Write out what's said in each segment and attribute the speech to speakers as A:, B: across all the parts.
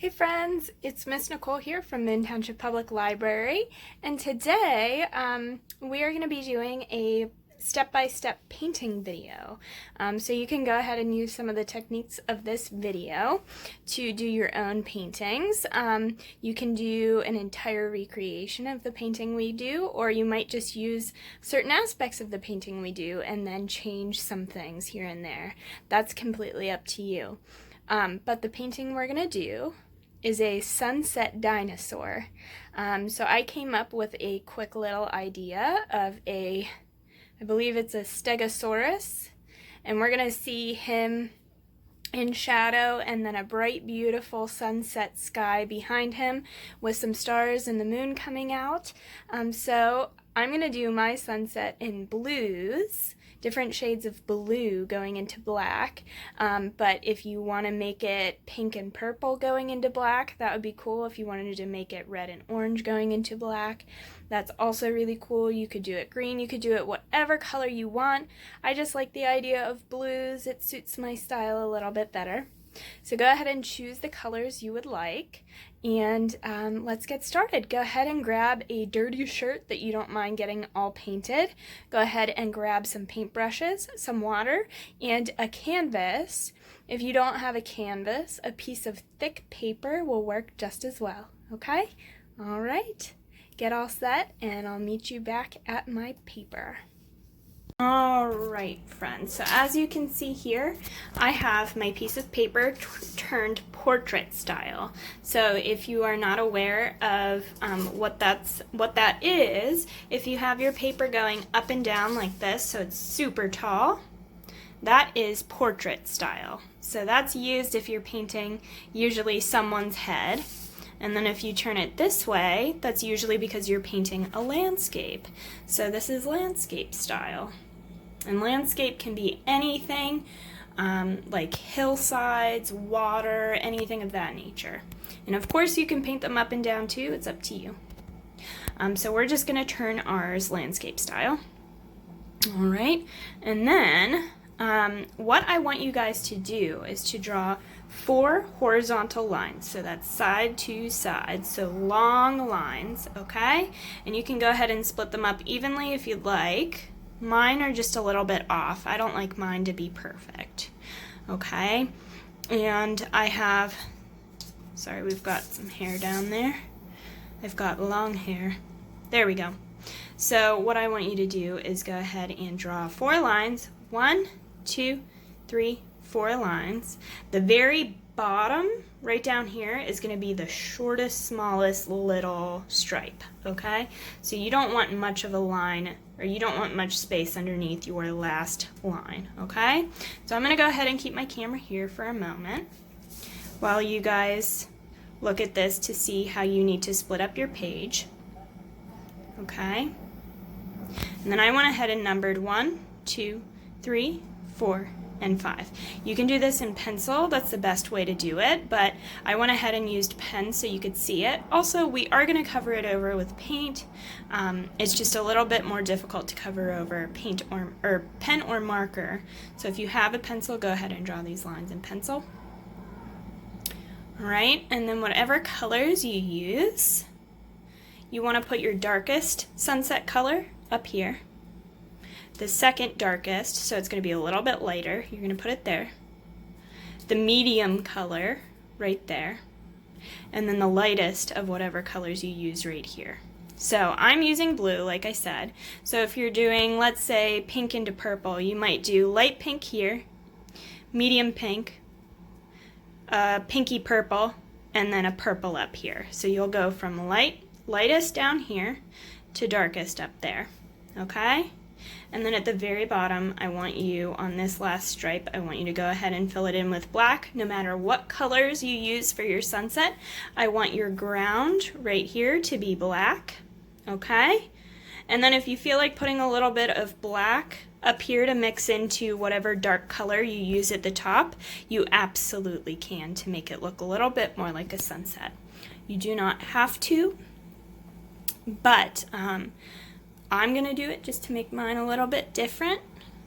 A: Hey friends, it's Miss Nicole here from Minden Township Public Library, and today we are going to be doing a step-by-step painting video. So you can go ahead and use some of the techniques of this video to do your own paintings. You can do an entire recreation of the painting we do, or you might just use certain aspects of the painting we do and then change some things here and there. That's completely up to you. But the painting we're going to do is a sunset dinosaur. So I came up with a quick little idea of I believe it's a Stegosaurus, and we're gonna see him in shadow and then a bright, beautiful sunset sky behind him with some stars and the moon coming out. So I'm gonna do my sunset in blues, different shades of blue going into black, but if you want to make it pink and purple going into black, that would be cool. If you wanted to make it red and orange going into black, that's also really cool. You could do it green, you could do it whatever color you want. I just like the idea of blues. It suits my style a little bit better. So go ahead and choose the colors you would like, and let's get started. Go ahead and grab a dirty shirt that you don't mind getting all painted. Go ahead and grab some paintbrushes, some water, and a canvas. If you don't have a canvas, a piece of thick paper will work just as well, okay? All right, get all set, and I'll meet you back at my paper. Alright friends, so as you can see here, I have my piece of paper turned portrait style. So if you are not aware of what that is, if you have your paper going up and down like this, so it's super tall, that is portrait style. So that's used if you're painting usually someone's head. And then if you turn it this way, that's usually because you're painting a landscape. So this is landscape style. And landscape can be anything, like hillsides, water, anything of that nature. And of course you can paint them up and down too, it's up to you. So we're just gonna turn ours landscape style. All right, and then what I want you guys to do is to draw 4 horizontal lines. So that's side to side, so long lines, okay? And you can go ahead and split them up evenly if you'd like. Mine are just a little bit off. I don't like mine to be perfect, okay? And I have, sorry, we've got some hair down there. I've got long hair. There we go. So what I want you to do is go ahead and draw 4 lines. 1, 2, 3, 4 lines. The very bottom, right down here, is going to be the shortest, smallest little stripe, okay? So you don't want much of a line, or you don't want much space underneath your last line, okay? So I'm going to go ahead and keep my camera here for a moment while you guys look at this to see how you need to split up your page, okay? And then I went ahead and numbered 1, 2, 3, 4, and 5. You can do this in pencil, that's the best way to do it, but I went ahead and used pen so you could see it. Also, we are going to cover it over with paint. It's just a little bit more difficult to cover over paint or pen or marker. So if you have a pencil, go ahead and draw these lines in pencil. All right, and then whatever colors you use, you want to put your darkest sunset color up here. The second darkest, so it's going to be a little bit lighter, you're going to put it there. The medium color right there. And then the lightest of whatever colors you use right here. So I'm using blue, like I said. So if you're doing, let's say, pink into purple, you might do light pink here, medium pink, pinky purple, and then a purple up here. So you'll go from lightest down here to darkest up there, okay? And then at the very bottom, I want you, on this last stripe, I want you to go ahead and fill it in with black. No matter what colors you use for your sunset, I want your ground right here to be black, okay? And then if you feel like putting a little bit of black up here to mix into whatever dark color you use at the top, you absolutely can to make it look a little bit more like a sunset. You do not have to, but I'm going to do it just to make mine a little bit different.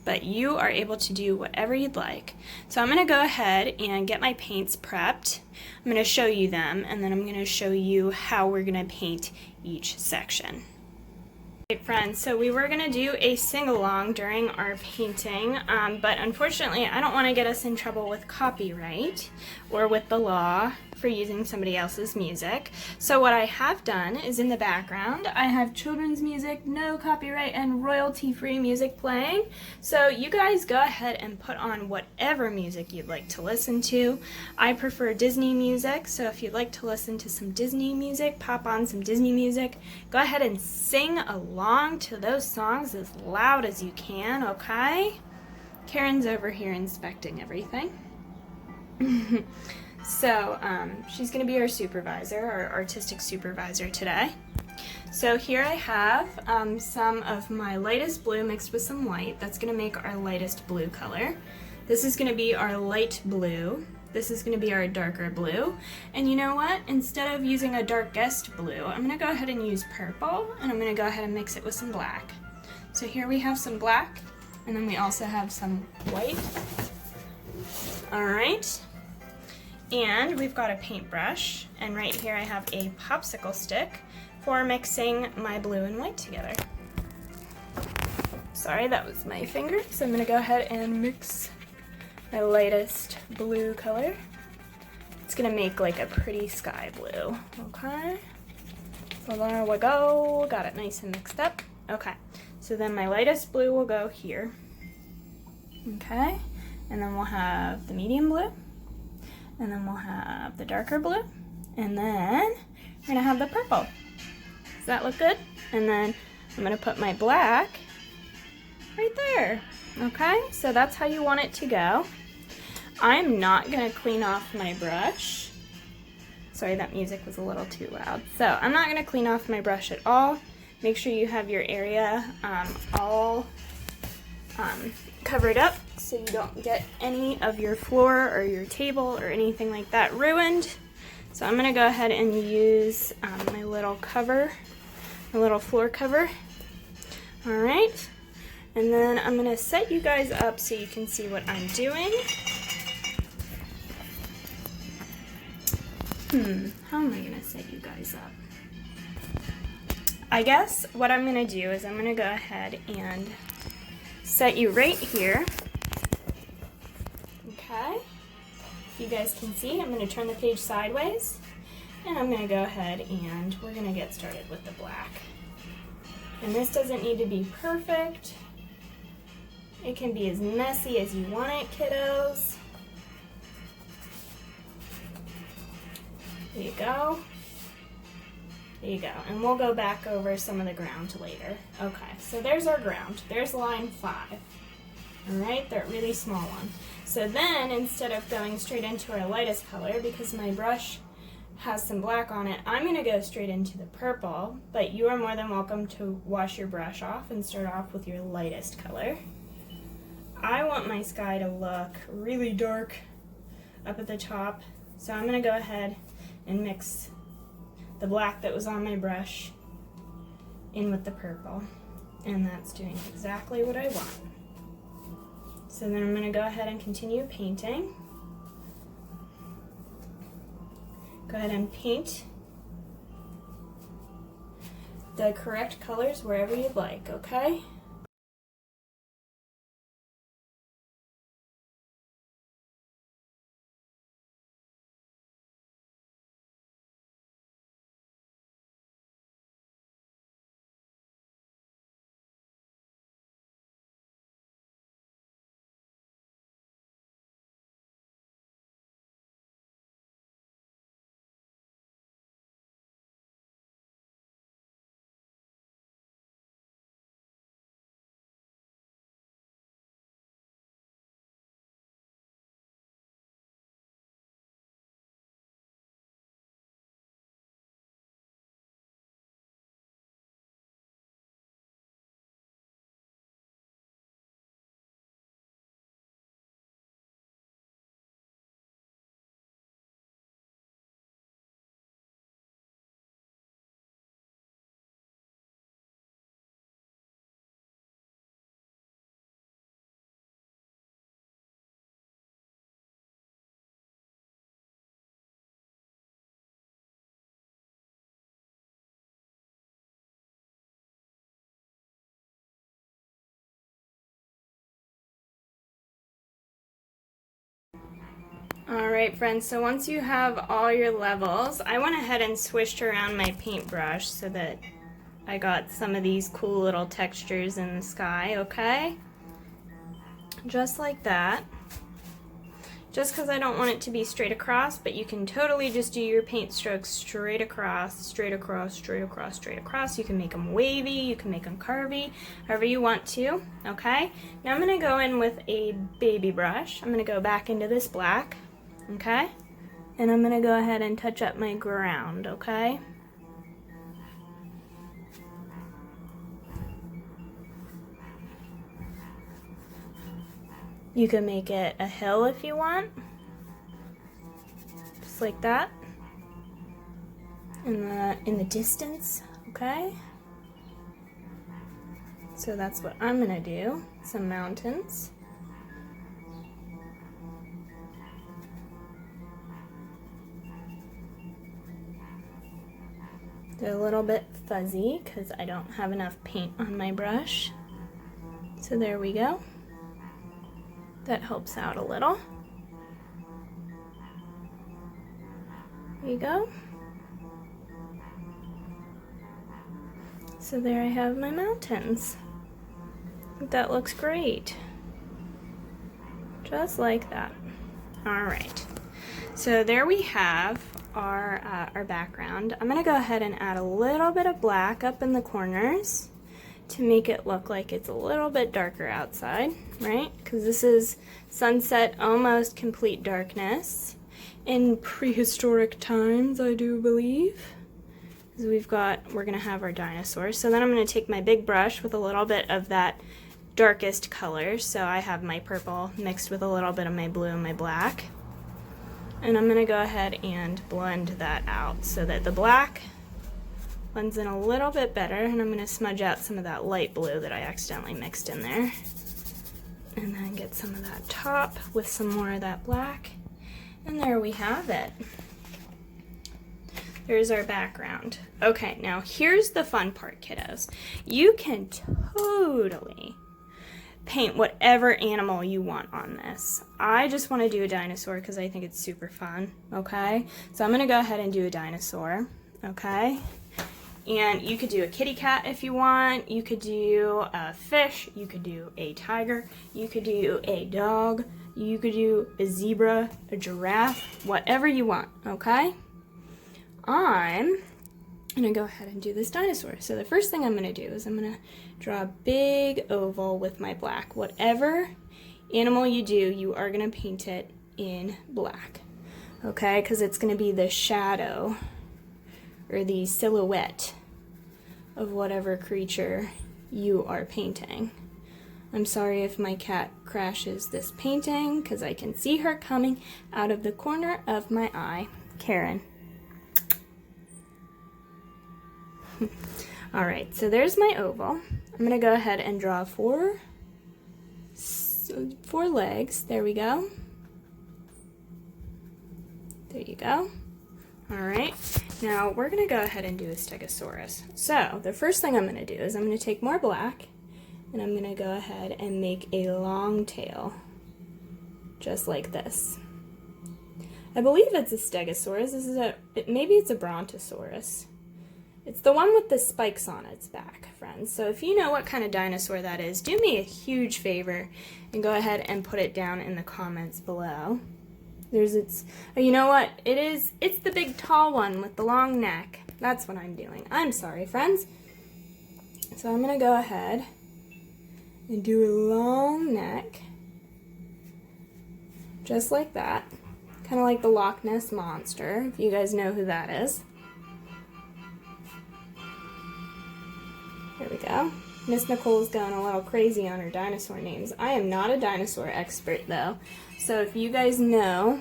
A: but you are able to do whatever you'd like. So I'm going to go ahead and get my paints prepped. I'm going to show you them, and then I'm going to show you how we're going to paint each section. Right, friends, so we were going to do a sing-along during our painting, but unfortunately I don't want to get us in trouble with copyright or with the law for using somebody else's music. So what I have done is in the background I have children's music, no copyright and royalty-free music playing. So you guys go ahead and put on whatever music you'd like to listen to. I prefer Disney music, so if you'd like to listen to some Disney music, pop on some Disney music. Go ahead and sing along to those songs as loud as you can, okay? Karen's over here inspecting everything. So she's going to be our supervisor, our artistic supervisor today. So here I have some of my lightest blue mixed with some white. That's going to make our lightest blue color. This is going to be our light blue. This is going to be our darker blue. And you know what? Instead of using a darkest blue, I'm going to go ahead and use purple, and I'm going to go ahead and mix it with some black. So here we have some black, and then we also have some white. All right. And we've got a paintbrush, and right here I have a popsicle stick for mixing my blue and white together. Sorry, that was my finger. So I'm going to go ahead and mix my lightest blue color. It's going to make like a pretty sky blue. Okay, so there we go. Got it nice and mixed up. Okay, so then my lightest blue will go here. Okay, and then we'll have the medium blue. And then we'll have the darker blue, and then we're gonna have the purple. Does that look good? And then I'm gonna put my black right there. Okay, so that's how you want it to go. I'm not gonna clean off my brush. Sorry, that music was a little too loud. So I'm not gonna clean off my brush at all. Make sure you have your area all covered up so you don't get any of your floor or your table or anything like that ruined. So I'm going to go ahead and use my little cover, my little floor cover. All right, and then I'm going to set you guys up so you can see what I'm doing. How am I going to set you guys up? I guess what I'm going to do is I'm going to go ahead and set you right here. Okay, you guys can see I'm going to turn the page sideways, and I'm going to go ahead and we're going to get started with the black. And this doesn't need to be perfect. It can be as messy as you want it, kiddos. There you go. There you go. And we'll go back over some of the ground later. Okay, so there's our ground. There's line 5. All right, that really small one. So then, instead of going straight into our lightest color, because my brush has some black on it, I'm going to go straight into the purple, but you are more than welcome to wash your brush off and start off with your lightest color. I want my sky to look really dark up at the top, so I'm going to go ahead and mix the black that was on my brush in with the purple, and that's doing exactly what I want. So then I'm going to go ahead and continue painting. Go ahead and paint the correct colors wherever you'd like, okay? Alright friends, so once you have all your levels, I went ahead and swished around my paintbrush so that I got some of these cool little textures in the sky, okay? Just like that. Just because I don't want it to be straight across, but you can totally just do your paint strokes straight across, straight across, straight across, straight across. You can make them wavy, you can make them curvy, however you want to, okay? Now I'm going to go in with a baby brush. I'm going to go back into this black, okay? And I'm going to go ahead and touch up my ground, okay? You can make it a hill if you want, just like that, in the distance, okay? So that's what I'm gonna do, some mountains. They're a little bit fuzzy because I don't have enough paint on my brush. So there we go. That helps out a little. There you go. So there I have my mountains. I think that looks great. Just like that. All right. So there we have our background. I'm gonna go ahead and add a little bit of black up in the corners to make it look like it's a little bit darker outside, right? Because this is sunset, almost complete darkness in prehistoric times, I do believe. Because we're gonna have our dinosaurs. So then I'm gonna take my big brush with a little bit of that darkest color. So I have my purple mixed with a little bit of my blue and my black. And I'm gonna go ahead and blend that out so that the black blends in a little bit better, and I'm going to smudge out some of that light blue that I accidentally mixed in there. And then get some of that top with some more of that black. And there we have it. There's our background. Okay, now here's the fun part, kiddos. You can totally paint whatever animal you want on this. I just want to do a dinosaur because I think it's super fun, okay? So I'm going to go ahead and do a dinosaur, okay? And you could do a kitty cat if you want, you could do a fish, you could do a tiger, you could do a dog, you could do a zebra, a giraffe, whatever you want, okay? I'm gonna go ahead and do this dinosaur. So the first thing I'm gonna do is I'm gonna draw a big oval with my black. Whatever animal you do, you are gonna paint it in black, okay? Because it's gonna be the shadow or the silhouette of whatever creature you are painting. I'm sorry if my cat crashes this painting because I can see her coming out of the corner of my eye. Karen. All right, so there's my oval. I'm gonna go ahead and draw four legs. There we go. There you go. All right, now we're gonna go ahead and do a stegosaurus. So the first thing I'm gonna do is I'm gonna take more black and I'm gonna go ahead and make a long tail, just like this. I believe it's a stegosaurus. Maybe it's a brontosaurus. It's the one with the spikes on its back, friends. So if you know what kind of dinosaur that is, do me a huge favor and go ahead and put it down in the comments below. You know what? It's the big tall one with the long neck. That's what I'm doing. I'm sorry, friends. So I'm gonna go ahead and do a long neck, just like that. Kind of like the Loch Ness Monster, if you guys know who that is. There we go. Miss Nicole's going a little crazy on her dinosaur names. I am not a dinosaur expert though, so if you guys know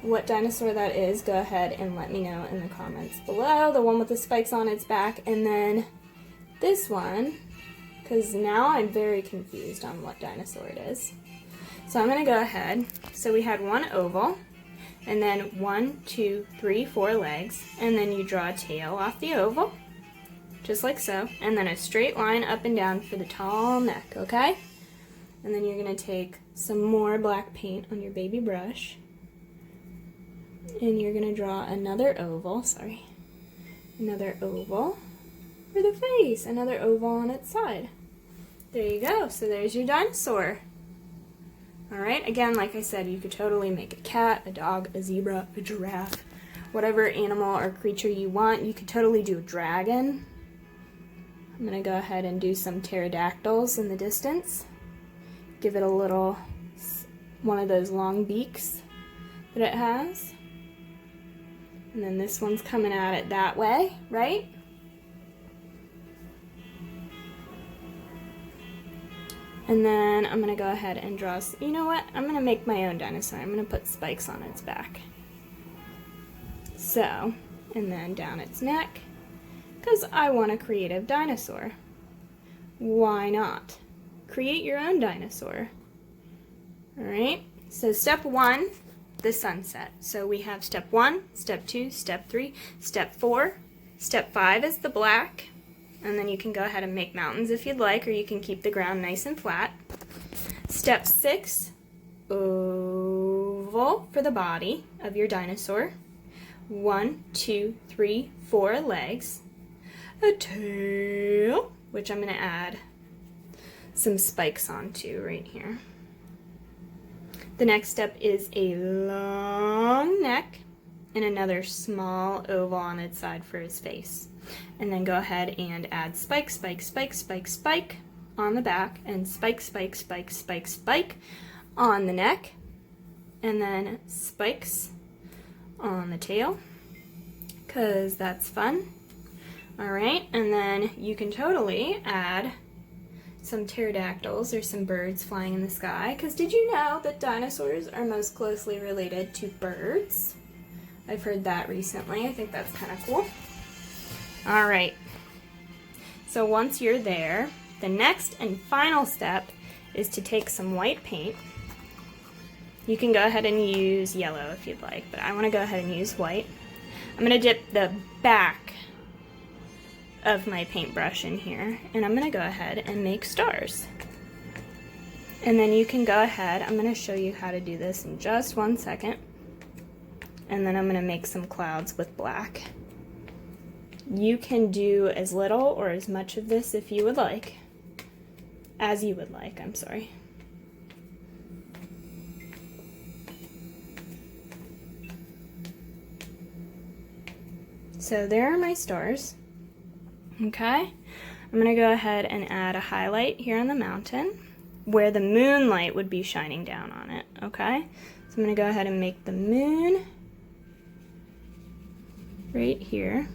A: what dinosaur that is, go ahead and let me know in the comments below. The one with the spikes on its back, and then this one, because now I'm very confused on what dinosaur it is. So I'm going to go ahead. So we had one oval, and then 1, 2, 3, 4 legs, and then you draw a tail off the oval, just like so, and then a straight line up and down for the tall neck, okay? And then you're going to take some more black paint on your baby brush, And you're gonna draw another oval, another oval for the face, another oval on its side. There you go, so there's your dinosaur. All right, again, like I said, you could totally make a cat, a dog, a zebra, a giraffe, whatever animal or creature you want. You could totally do a dragon. I'm gonna go ahead and do some pterodactyls in the distance. Give it a little, one of those long beaks that it has. And then this one's coming at it that way, right? And then I'm gonna go ahead and draw, you know what? I'm gonna make my own dinosaur. I'm gonna put spikes on its back. So, and then down its neck, because I want a creative dinosaur. Why not? Create your own dinosaur. All right, so step 1, the sunset. So we have step 1, step 2, step 3, step 4, step 5 is the black, and then you can go ahead and make mountains if you'd like, or you can keep the ground nice and flat. Step 6, oval for the body of your dinosaur. 1, 2, 3, 4 legs. A tail, which I'm going to add some spikes onto right here. The next step is a long neck and another small oval on its side for his face. And then go ahead and add spike, spike, spike, spike, spike on the back, and spike, spike, spike, spike, spike on the neck, and then spikes on the tail, because that's fun. All right, and then you can totally add some pterodactyls or some birds flying in the sky, because did you know that dinosaurs are most closely related to birds? I've heard that recently. I think that's kind of cool. All right, so once you're there, the next and final step is to take some white paint. You can go ahead and use yellow if you'd like, but I want to go ahead and use white. I'm going to dip the back of my paintbrush in here, and I'm going to go ahead and make stars. And then you can go ahead, I'm going to show you how to do this in just 1 second, and then I'm going to make some clouds with black. You can do as little or as much of this if you would like, as you would like, I'm sorry. So there are my stars. Okay, I'm gonna go ahead and add a highlight here on the mountain where the moonlight would be shining down on it, okay? So I'm gonna go ahead and make the moon right here.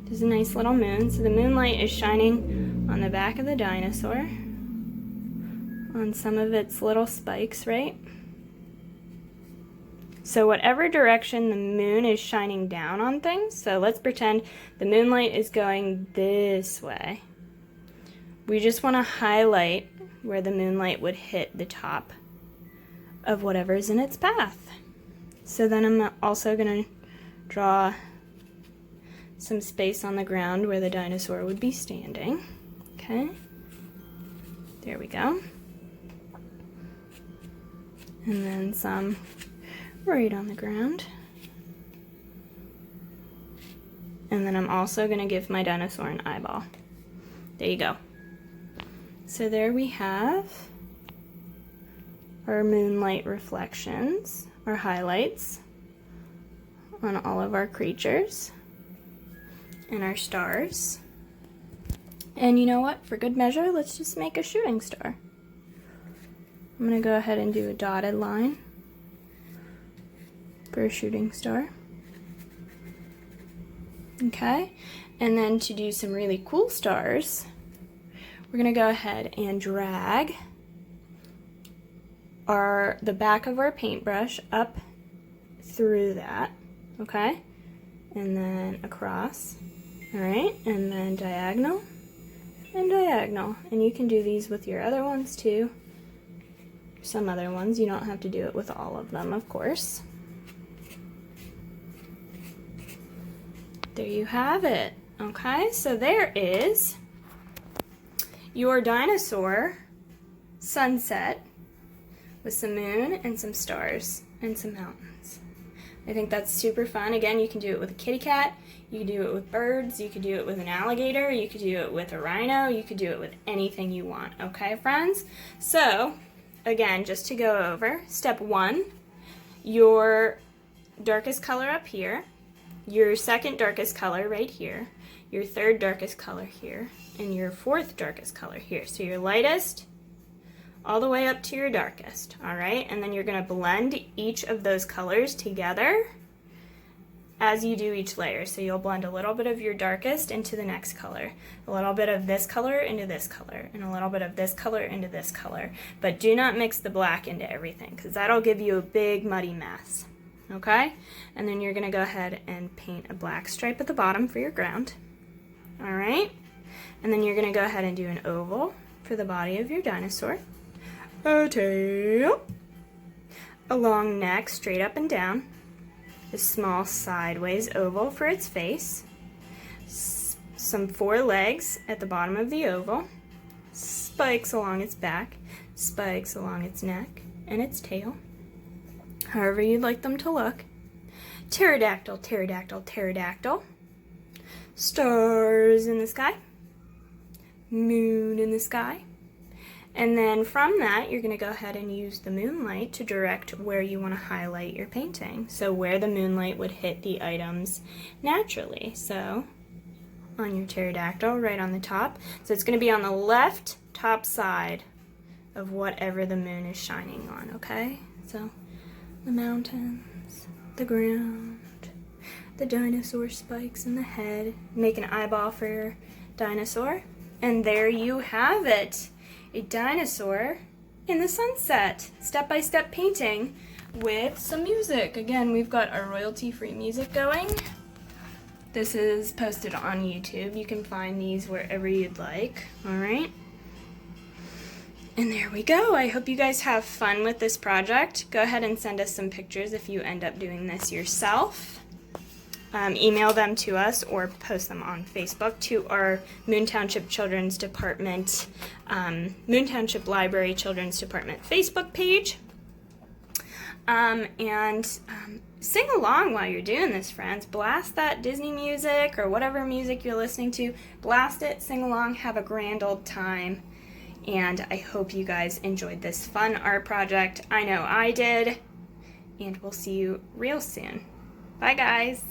A: There's a nice little moon, so the moonlight is shining on the back of the dinosaur, on some of its little spikes, right? So whatever direction the moon is shining down on things, so let's pretend the moonlight is going this way. We just want to highlight where the moonlight would hit the top of whatever's in its path. So then I'm also going to draw some space on the ground where the dinosaur would be standing. Okay, there we go. And then some right on the ground. And then I'm also going to give my dinosaur an eyeball. There you go. So there we have our moonlight reflections, our highlights on all of our creatures and our stars. And you know what? For good measure, let's just make a shooting star. I'm going to go ahead and do a dotted line for a shooting star. Okay, and then to do some really cool stars, we're going to go ahead and drag the back of our paintbrush up through that, okay, and then across, all right, and then diagonal and diagonal. And you can do these with your other ones too, some other ones. You don't have to do it with all of them, of course. There you have it. Okay, so there is your dinosaur sunset with some moon and some stars and some mountains. I think that's super fun. Again, you can do it with a kitty cat, you can do it with birds, you could do it with an alligator, you could do it with a rhino, you could do it with anything you want, okay, friends? So, again, just to go over, step 1, your darkest color up here, your second darkest color right here, your third darkest color here, and your fourth darkest color here. So your lightest all the way up to your darkest, all right? And then you're gonna blend each of those colors together as you do each layer. So you'll blend a little bit of your darkest into the next color, a little bit of this color into this color, and a little bit of this color into this color. But do not mix the black into everything, because that'll give you a big muddy mess, okay? And then you're gonna go ahead and paint a black stripe at the bottom for your ground, all right? And then you're gonna go ahead and do an oval for the body of your dinosaur, a tail, a long neck straight up and down, a small sideways oval for its face, some 4 legs at the bottom of the oval, spikes along its back, spikes along its neck and its tail, however you'd like them to look, pterodactyl, pterodactyl, pterodactyl, stars in the sky, moon in the sky. And then from that, you're going to go ahead and use the moonlight to direct where you want to highlight your painting. So where the moonlight would hit the items naturally. So on your pterodactyl, right on the top. So it's going to be on the left top side of whatever the moon is shining on, okay? So the mountains, the ground, the dinosaur spikes in the head. Make an eyeball for your dinosaur. And there you have it. A dinosaur in the sunset, step-by-step painting with some music. Again, we've got our royalty-free music going. This is posted on YouTube. You can find these wherever you'd like, all right? And there we go. I hope you guys have fun with this project. Go ahead and send us some pictures if you end up doing this yourself. Email them to us or post them on Facebook to our Moon Township Children's Department, Moon Township Library Children's Department Facebook page. Sing along while you're doing this, friends. Blast that Disney music or whatever music you're listening to. Blast it, sing along, have a grand old time. And I hope you guys enjoyed this fun art project. I know I did. And we'll see you real soon. Bye, guys.